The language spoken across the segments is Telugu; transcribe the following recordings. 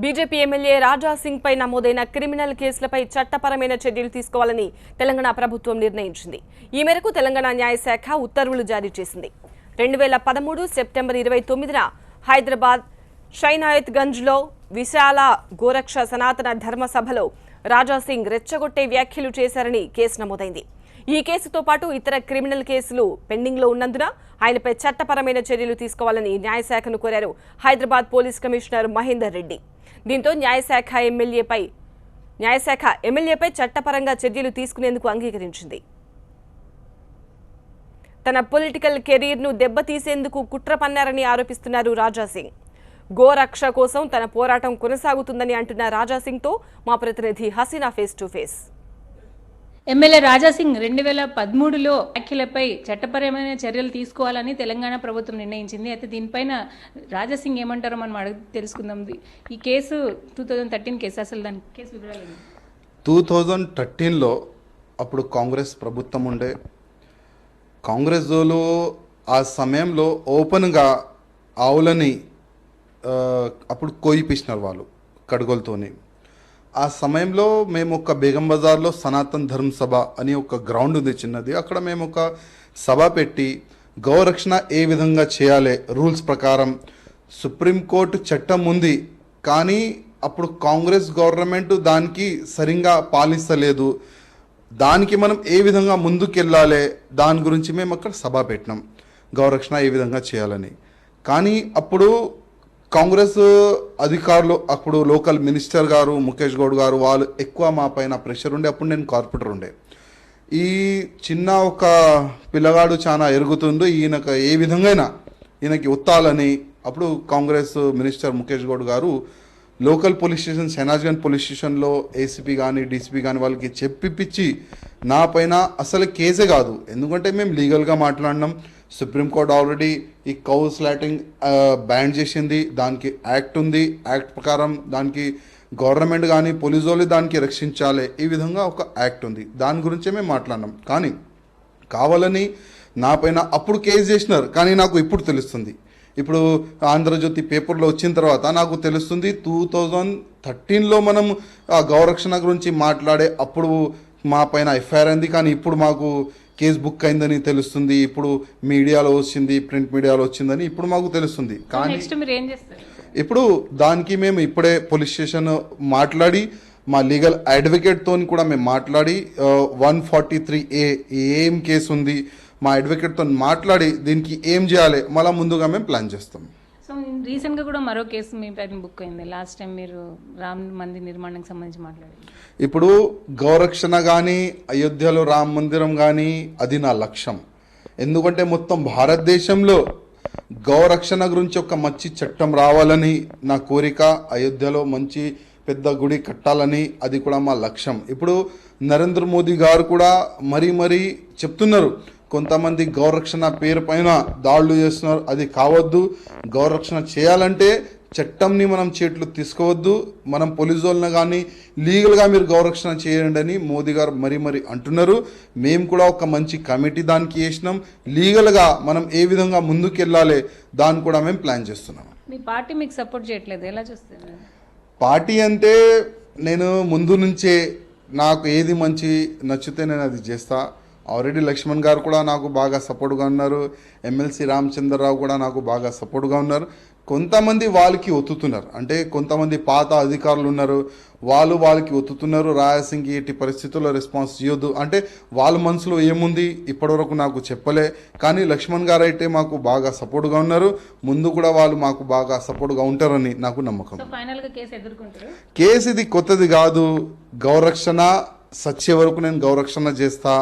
బీజేపీ ఎమ్మెల్యే రాజా సింగ్ పై నమోదైన క్రిమినల్ కేసులపై చట్టపరమైన చర్యలు తీసుకోవాలని తెలంగాణ ప్రభుత్వం నిర్ణయించింది. ఈ మేరకు తెలంగాణ న్యాయశాఖ ఉత్తర్వులు జారీ చేసింది. 2013 సెప్టెంబర్ 29న హైదరాబాద్ షైనాయత్ గంజ్లో విశాల గోరక్ష సనాతన ధర్మ సభలో రాజా సింగ్ రెచ్చగొట్టే వ్యాఖ్యలు చేశారని కేసు నమోదైంది. ఈ కేసుతో పాటు ఇతర క్రిమినల్ కేసులు పెండింగ్లో ఉన్నందున ఆయనపై చట్టపరమైన చర్యలు తీసుకోవాలని న్యాయశాఖను కోరారు హైదరాబాద్ పోలీస్ కమిషనర్ మహేందర్ రెడ్డి. దీంతో న్యాయశాఖ ఎమ్మెల్యేపై చట్టపరంగా చర్యలు తీసుకునేందుకు అంగీకరించింది. తన పొలిటికల్ కెరీర్ను దెబ్బతీసేందుకు కుట్ర పన్నారని ఆరోపిస్తున్నారు రాజా సింగ్. గోరక్ష కోసం తన పోరాటం కొనసాగుతుందని అంటున్న రాజా సింగ్తో మా ప్రతినిధి Haseena face to face. MLA Raja Singh 2013లో వ్యాఖ్యలపై చట్టపరమైన చర్యలు తీసుకోవాలని తెలంగాణ ప్రభుత్వం నిర్ణయించింది. అయితే దీనిపైన రాజా సింగ్ ఏమంటారో మనం అడిగి తెలుసుకుందాం. ఈ కేసు 2013 కేసు, అసలు దాని కేసు వివరాలు 2013లో అప్పుడు కాంగ్రెస్ ప్రభుత్వం ఉండే. కాంగ్రెస్ వాళ్ళు ఆ సమయంలో ఓపెన్గా ఆవులని అప్పుడు కోయిపించినారు వాళ్ళు కడుగోలతోని. ఆ సమయంలో మేము ఒక బేగం బజార్లో సనాతన్ ధర్మ సభ అని ఒక గ్రౌండ్ ఉంది చిన్నది. అక్కడ మేము ఒక సభ పెట్టి గౌరక్షణ ఏ విధంగా చేయాలి రూల్స్ ప్రకారం సుప్రీంకోర్టు చట్టం ఉంది, కానీ అప్పుడు కాంగ్రెస్ గవర్నమెంట్ దానికి సరిగ్గా పాలిస్తలేదు. దానికి మనం ఏ విధంగా ముందుకెళ్ళాలి దాని గురించి మేము అక్కడ సభ పెట్టినాం, గౌరక్షణ ఏ విధంగా చేయాలని. కానీ అప్పుడు కాంగ్రెస్ అధికారులు, అప్పుడు లోకల్ మినిస్టర్ గారు ముఖేష్ గౌడ్ గారు, వాళ్ళు ఎక్కువ మా పైన ప్రెషర్ ఉండే. అప్పుడు నేను కార్పొరేటర్ ఉండే. ఈ చిన్న ఒక పిల్లగాడు చాలా ఎరుగుతుండు, ఈయనకు ఏ విధంగా ఈయనకి ఒత్తాలని అప్పుడు కాంగ్రెస్ మినిస్టర్ ముఖేష్ గౌడ్ గారు లోకల్ పోలీస్ స్టేషన్ షెనాజ్గంజ్ పోలీస్ స్టేషన్లో ఏసీపీ కానీ డీసీపీ కానీ వాళ్ళకి చెప్పిపించి నా పైన అసలు కేసే కాదు, ఎందుకంటే మేము లీగల్గా మాట్లాడినాం. సుప్రీంకోర్టు ఆల్రెడీ ఈ కౌ స్లాటింగ్ బ్యాన్ చేసింది, దానికి యాక్ట్ ఉంది. యాక్ట్ ప్రకారం దానికి గవర్నమెంట్ కానీ పోలీసు వాళ్ళు దానికి రక్షించాలి, ఈ విధంగా ఒక యాక్ట్ ఉంది. దాని గురించే మేము మాట్లాడినాం. కానీ కావాలని నా పైన అప్పుడు కేసు చేసినారు. కానీ నాకు ఇప్పుడు తెలుస్తుంది, ఇప్పుడు ఆంధ్రజ్యోతి పేపర్లో వచ్చిన తర్వాత నాకు తెలుస్తుంది 2013లో మనం గౌరక్షణ గురించి మాట్లాడే అప్పుడు మా పైన ఎఫ్ఐఆర్ అయింది. కానీ ఇప్పుడు మాకు కేసు బుక్ అయిందని తెలుస్తుంది. ఇప్పుడు మీడియాలో వచ్చింది, ప్రింట్ మీడియాలో వచ్చిందని ఇప్పుడు మాకు తెలుస్తుంది. కానీ ఇప్పుడు దానికి మేము ఇప్పుడే పోలీస్ స్టేషన్ మాట్లాడి మా లీగల్ అడ్వకేట్తో కూడా మేము మాట్లాడి 143A ఏం కేసు ఉంది మా అడ్వకేట్తో మాట్లాడి దీనికి ఏం చేయాలి మళ్ళీ ముందుగా మేము ప్లాన్ చేస్తాం. సో రీసెంట్గా కూడా మరో కేసు మీ పైన బుక్ అయింది. లాస్ట్ టైం మీరు రామ్ మందిర్ నిర్మాణానికి సంబంధించి మాట్లాడారు. ఇప్పుడు గౌరక్షణ కానీ అయోధ్యలో రామ మందిరం కానీ అది నా లక్ష్యం. ఎందుకంటే మొత్తం భారతదేశంలో గౌరక్షణ గురించి ఒక మంచి చట్టం రావాలని నా కోరిక. అయోధ్యలో మంచి పెద్ద గుడి కట్టాలని అది కూడా మా లక్ష్యం. ఇప్పుడు నరేంద్ర మోదీ గారు కూడా మరీ చెప్తున్నారు, కొంతమంది గౌరక్షణ పేరు పైన దాడులు చేస్తున్నారు, అది కావద్దు. గౌరక్షణ చేయాలంటే చట్టంని మనం చేతులు తీసుకోవద్దు, మనం పోలీసు వాళ్ళని కానీ లీగల్గా మీరు గౌరక్షణ చేయండి అని మోదీ గారు మరీ అంటున్నారు. మేము కూడా ఒక మంచి కమిటీ దానికి చేసినాం. లీగల్గా మనం ఏ విధంగా ముందుకెళ్ళాలి దాన్ని కూడా మేము ప్లాన్ చేస్తున్నాం. మీ పార్టీ మీకు సపోర్ట్ చేయట్లేదు, ఎలా చూస్తారు? పార్టీ అంటే నేను ముందు నుంచే నాకు ఏది మంచి నచ్చితే నేను అది చేస్తా. ఆల్రెడీ లక్ష్మణ్ గారు కూడా నాకు బాగా సపోర్ట్గా ఉన్నారు. ఎమ్మెల్సీ రామచంద్రరావు కూడా నాకు బాగా సపోర్ట్గా ఉన్నారు. కొంతమంది వాళ్ళకి ఒత్తుతున్నారు, అంటే కొంతమంది పాత అధికారులు ఉన్నారు, వాళ్ళకి ఒత్తుతున్నారు. రాజాసింగ్కి ఎట్టి పరిస్థితుల్లో రెస్పాన్స్ చేయొద్దు అంటే వాళ్ళ మనసులో ఏముంది ఇప్పటివరకు నాకు చెప్పలే. కానీ లక్ష్మణ్ గారు అయితే మాకు బాగా సపోర్ట్గా ఉన్నారు. ముందు కూడా వాళ్ళు మాకు బాగా సపోర్ట్గా ఉంటారని నాకు నమ్మకం. కేసు ఇది కొత్తది కాదు. గౌరక్షణ సచ్చే వరకు నేను గౌరక్షణ చేస్తా.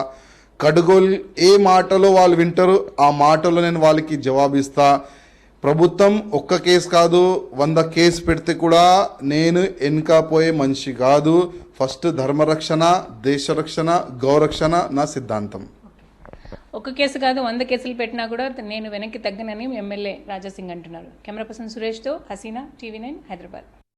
కడుగోలు ఏ మాటలో వాళ్ళు వింటారు ఆ మాటలో నేను వాళ్ళకి జవాబిస్తా. ప్రభుత్వం ఒక్క కేసు కాదు 100 కేసు పెడితే కూడా నేను వెనుకపోయే మనిషి కాదు. ఫస్ట్ ధర్మరక్షణ, దేశరక్షణ, గౌరక్షణ నా సిద్ధాంతం. ఒక్క కేసు కాదు 100 కేసులు పెట్టినా కూడా నేను వెనక్కి తగ్గనని ఎమ్మెల్యే రాజా సింగ్ అంటున్నారు. కెమెరా పర్సన్ సురేష్తో హసీనా, TV9 హైదరాబాద్.